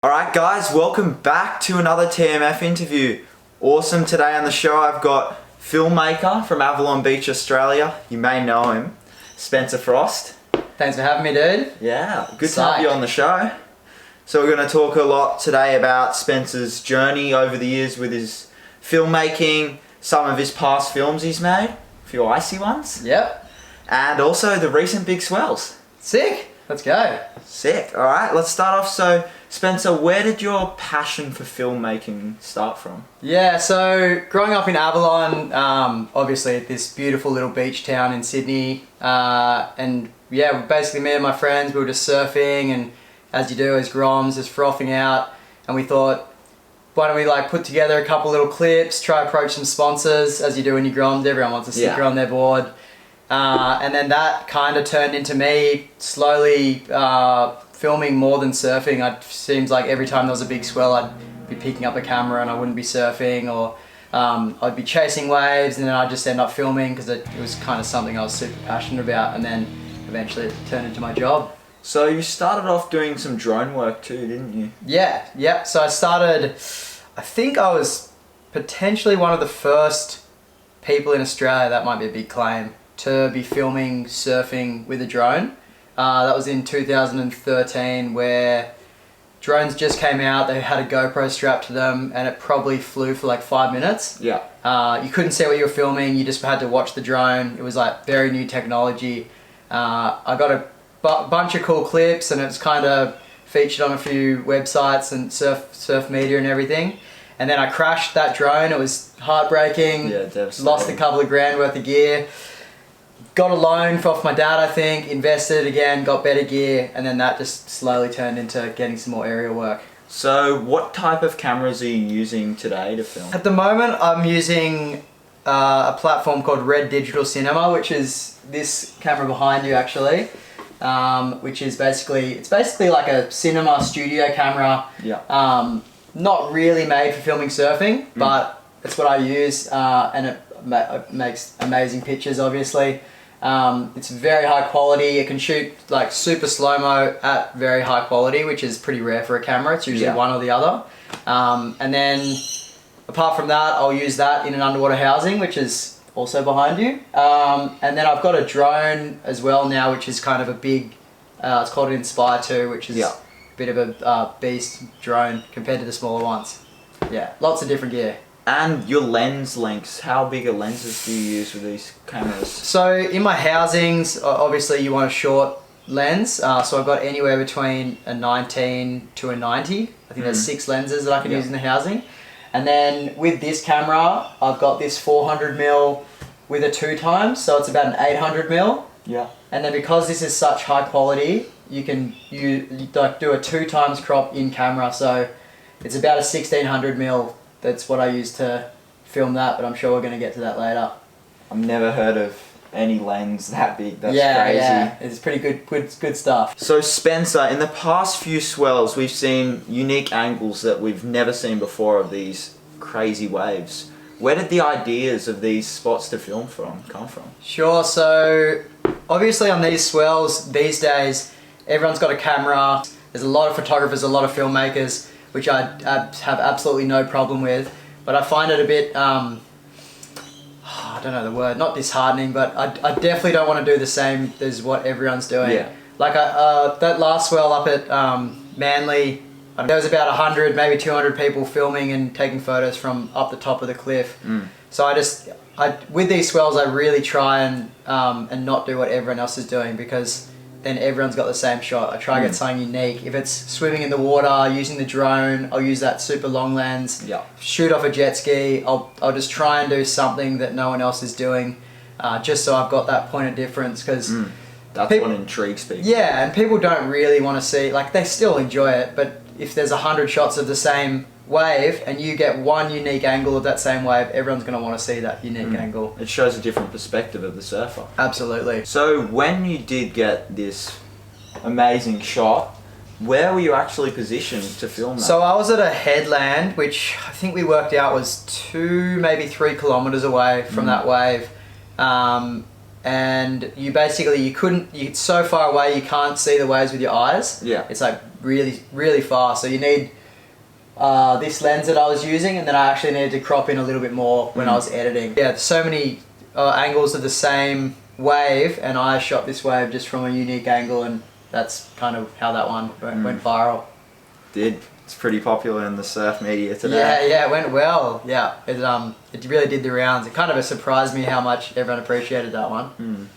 Alright guys, welcome back to another TMF interview. Awesome, today on the show I've got filmmaker from Avalon Beach, Australia. You may know him, Spencer Frost. Thanks for having me, dude. Yeah, good to have you on the show. So we're going to talk a lot today about Spencer's journey over the years with his filmmaking, some of his past films he's made, a few icy ones. Yep. And also the recent big swells. Sick. Let's go. Sick. Alright, let's start off. So Spencer, where did your passion for filmmaking start from? Yeah, so growing up in Avalon, obviously this beautiful little beach town in Sydney, and yeah, basically me and my friends, we were just surfing, and as you do as groms, just frothing out, and we thought, why don't we put together a couple little clips, try approach some sponsors, as you do when you groms, everyone wants a sticker on their board. And then that kind of turned into me slowly filming more than surfing. It seems like every time there was a big swell, I'd be picking up a camera and I wouldn't be surfing, or I'd be chasing waves, and then I'd just end up filming because it was kind of something I was super passionate about, and then eventually it turned into my job. So you started off doing some drone work too, didn't you? Yeah. So I started, I think I was potentially one of the first people in Australia, that might be a big claim, to be filming surfing with a drone. That was in 2013, where drones just came out. They had a GoPro strapped to them and it probably flew for like 5 minutes. Yeah. You couldn't see what you were filming, you just had to watch the drone. It was like very new technology. I got a bunch of cool clips and it was kind of featured on a few websites and surf media and everything. And then I crashed that drone. It was heartbreaking. Yeah, devastating. Lost a couple of grand worth of gear. Got a loan off my dad, I think, invested again, got better gear, and then that just slowly turned into getting some more aerial work. So what type of cameras are you using today to film? At the moment, I'm using a platform called Red Digital Cinema, which is this camera behind you actually, which is basically like a cinema studio camera. Yeah. Not really made for filming surfing, but it's what I use, and it makes amazing pictures, obviously. It's very high quality. It can shoot like super slow-mo at very high quality, which is pretty rare for a camera. It's usually one or the other. And then apart from that, I'll use that in an underwater housing, which is also behind you. And then I've got a drone as well now, which is kind of a big, it's called an Inspire 2, which is a bit of a beast drone compared to the smaller ones. Yeah, lots of different gear. And your lens lengths, how big are lenses do you use with these cameras? So in my housings, obviously you want a short lens, so I've got anywhere between a 19 to a 90. I think there's 6 lenses that I can use in the housing. And then with this camera, I've got this 400mm with a 2x, so it's about an 800mm. Yeah. And then because this is such high quality, you can do a 2x crop in camera, so it's about a 1600mm. That's what I use to film that, but I'm sure we're going to get to that later. I've never heard of any lens that big. That's crazy. Yeah, it's pretty good stuff. So Spencer, in the past few swells, we've seen unique angles that we've never seen before of these crazy waves. Where did the ideas of these spots to film come from? Sure, so obviously on these swells, these days, everyone's got a camera. There's a lot of photographers, a lot of filmmakers, which I have absolutely no problem with, but I find it a bit, I don't know the word, not disheartening, but I definitely don't want to do the same as what everyone's doing. Yeah. Like that last swell up at Manly, there was about 100, maybe 200 people filming and taking photos from up the top of the cliff. So with these swells, I really try and not do what everyone else is doing, because then everyone's got the same shot. I try to get something unique. If it's swimming in the water, using the drone, I'll use that super long lens. Yeah. Shoot off a jet ski, I'll just try and do something that no one else is doing, just so I've got that point of difference, because that's what intrigues people. Yeah, and people don't really want to see, like, they still enjoy it, but if there's 100 shots of the same wave and you get one unique angle of that same wave, everyone's going to want to see that unique angle. It shows a different perspective of the surfer. Absolutely. So when you did get this amazing shot, where were you actually positioned to film that? So I was at a headland, which I think we worked out was 2, maybe 3 kilometers away from that wave. and it's so far away you can't see the waves with your eyes. Yeah. It's like really, really far. So you need this lens that I was using, and then I actually needed to crop in a little bit more when I was editing. Yeah, there's so many angles of the same wave, and I shot this wave just from a unique angle, and that's kind of how that one went viral. It's pretty popular in the surf media today. Yeah, it went well. Yeah, it really did the rounds. It kind of surprised me how much everyone appreciated that one.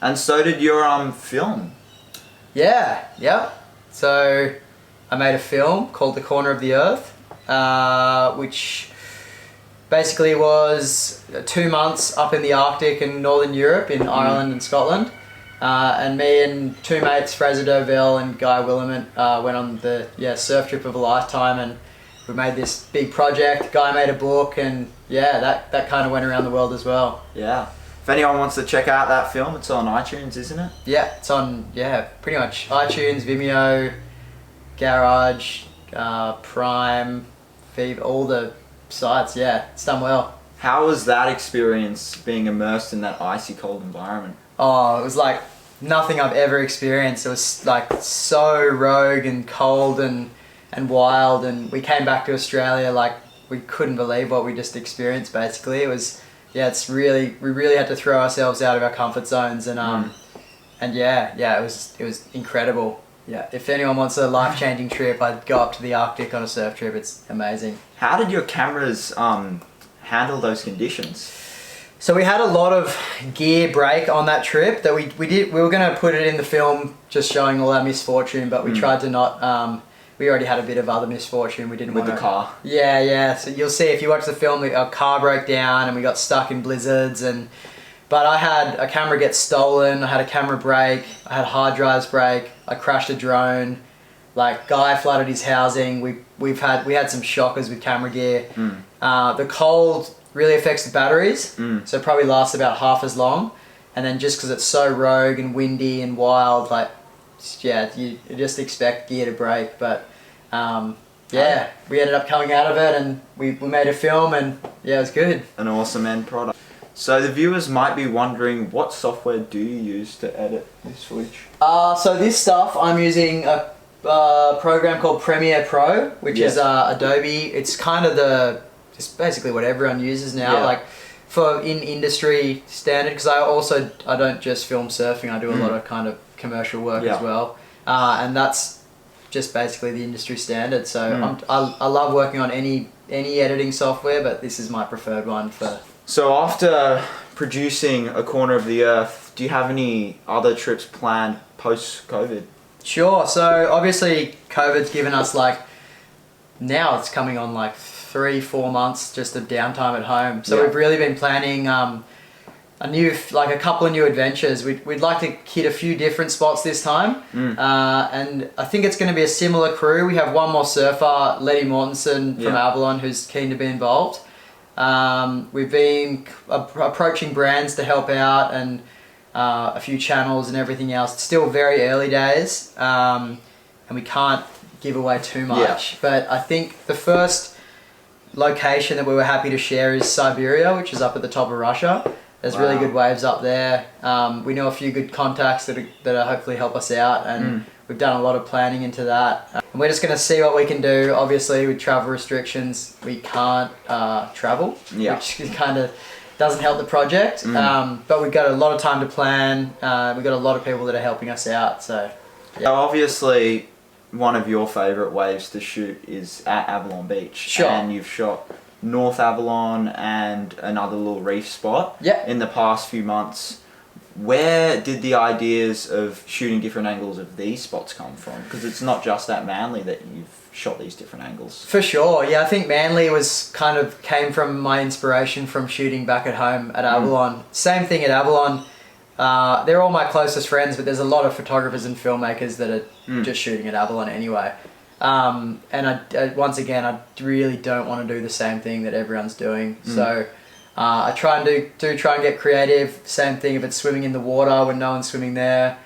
And so did your film. Yeah. So I made a film called The Corner of the Earth, which basically was 2 months up in the Arctic and Northern Europe in Ireland and Scotland. And me and two mates, Fraser Dovell and Guy Willamette, went on the surf trip of a lifetime, and we made this big project. Guy made a book, and that kind of went around the world as well. Yeah. If anyone wants to check out that film, it's on iTunes, isn't it? Yeah, it's on pretty much iTunes, Vimeo, Garage, Prime, Fever, all the sites. Yeah, it's done well. How was that experience being immersed in that icy cold environment? Oh, it was like nothing I've ever experienced. It was like so rogue and cold and wild, and we came back to Australia like we couldn't believe what we just experienced. Basically, it was we really had to throw ourselves out of our comfort zones, and it was incredible. Yeah, if anyone wants a life-changing trip, I'd go up to the Arctic on a surf trip. It's amazing. How did your cameras handle those conditions? So we had a lot of gear break on that trip that we were going to put it in the film just showing all our misfortune, but we tried to not, we already had a bit of other misfortune. We didn't with want the car. Yeah. So you'll see if you watch the film, our car broke down and we got stuck in blizzards, but I had a camera get stolen, I had a camera break, I had hard drives break, I crashed a drone, like Guy flooded his housing, we had some shockers with camera gear. The cold really affects the batteries, so it probably lasts about half as long, and then just because it's so rogue and windy and wild, like you just expect gear to break, but we ended up coming out of it, and we made a film, and it was good. An awesome end product. So the viewers might be wondering, what software do you use to edit this footage? So this stuff, I'm using a program called Premiere Pro, which is Adobe. It's kind of it's basically what everyone uses now, like for in industry standard, because I don't just film surfing, I do a lot of kind of commercial work as well, and that's just basically the industry standard. So I love working on any editing software, but this is my preferred one for. So after producing A Corner of the Earth, do you have any other trips planned post-COVID? Sure. So obviously COVID's given us now it's coming on 3-4 months just of downtime at home. So we've really been planning a couple of new adventures. We'd like to hit a few different spots this time, and I think it's going to be a similar crew. We have one more surfer, Letty Mortensen from Avalon, who's keen to be involved. We've been approaching brands to help out, and a few channels and everything else. It's still very early days, and we can't give away too much, but I think the first location that we were happy to share is Siberia, which is up at the top of Russia. There's really good waves up there. We know a few good contacts that hopefully help us out, and we've done a lot of planning into that. And we're just going to see what we can do. Obviously, with travel restrictions, we can't travel, which kind of doesn't help the project. But we've got a lot of time to plan. We've got a lot of people that are helping us out. So obviously, one of your favourite waves to shoot is at Avalon Beach. Sure. And you've shot North Avalon and another little reef spot in the past few months. Where did the ideas of shooting different angles of these spots come from? Because it's not just at Manly that you've shot these different angles. For sure, I think Manly came from my inspiration from shooting back at home at Avalon. Same thing at Avalon. They're all my closest friends, but there's a lot of photographers and filmmakers that are just shooting at Avalon anyway. And once again, I really don't want to do the same thing that everyone's doing. So I try and try and get creative. Same thing if it's swimming in the water when no one's swimming there.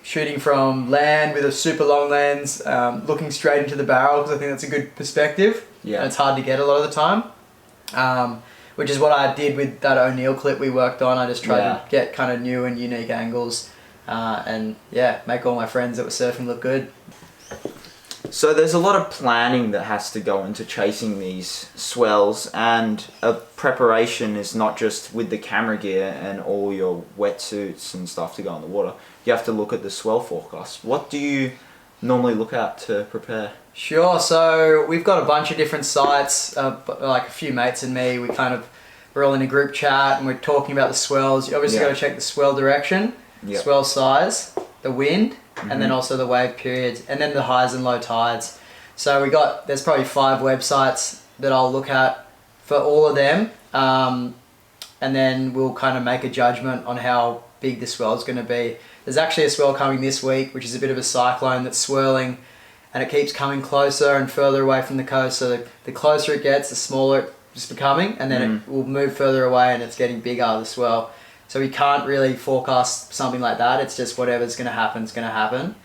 Shooting from land with a super long lens, looking straight into the barrel, because I think that's a good perspective. And it's hard to get a lot of the time. which is what I did with that O'Neill clip we worked on. I just tried Yeah. to get kind of new and unique angles and yeah, make all my friends that were surfing look good. So there's a lot of planning that has to go into chasing these swells, and a preparation is not just with the camera gear and all your wetsuits and stuff to go in the water. You have to look at the swell forecast. What do you normally look at to prepare? Sure, so we've got a bunch of different sites, like a few mates and me, we're all in a group chat and we're talking about the swells. You obviously got to check the swell direction, swell size, the wind, and then also the wave periods, and then the highs and low tides. So there's probably 5 websites that I'll look at for all of them, and then we'll kind of make a judgment on how big the swell is going to be. There's actually a swell coming this week, which is a bit of a cyclone that's swirling, and it keeps coming closer and further away from the coast. So the closer it gets, the smaller it's becoming, and then it will move further away and it's getting bigger, the swell. So we can't really forecast something like that. It's just whatever's going to happen is going to happen.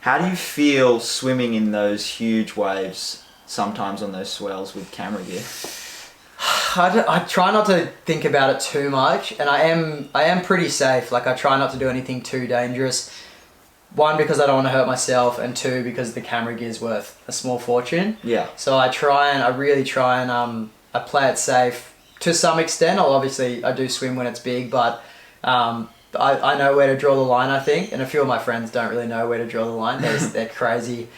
How do you feel swimming in those huge waves sometimes on those swells with camera gear? I try not to think about it too much, and I am pretty safe. Like, I try not to do anything too dangerous. 1, because I don't want to hurt myself, and 2, because the camera gear's worth a small fortune. Yeah. So I really try and I play it safe to some extent. I do swim when it's big, but I know where to draw the line, I think, and a few of my friends don't really know where to draw the line. They're crazy.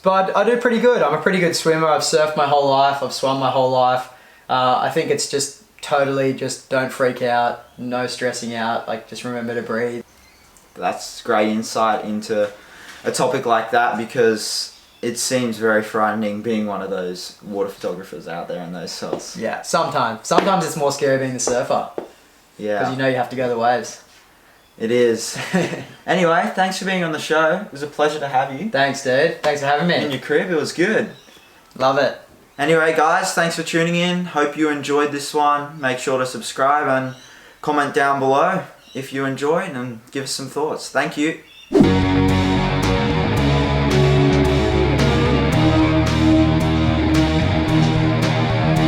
But I do pretty good. I'm a pretty good swimmer. I've surfed my whole life. I've swum my whole life. I think it's just totally just don't freak out, no stressing out, like just remember to breathe. That's great insight into a topic like that, because it seems very frightening being one of those water photographers out there in those cells. Yeah, sometimes it's more scary being the surfer. Yeah. Because you know you have to go the waves. It is. Anyway, thanks for being on the show. It was a pleasure to have you. Thanks, dude. Thanks for having In me. your crib, it was good. Love it. Anyway, guys, thanks for tuning in. Hope you enjoyed this one. Make sure to subscribe and comment down below if you enjoyed, and give us some thoughts. Thank you.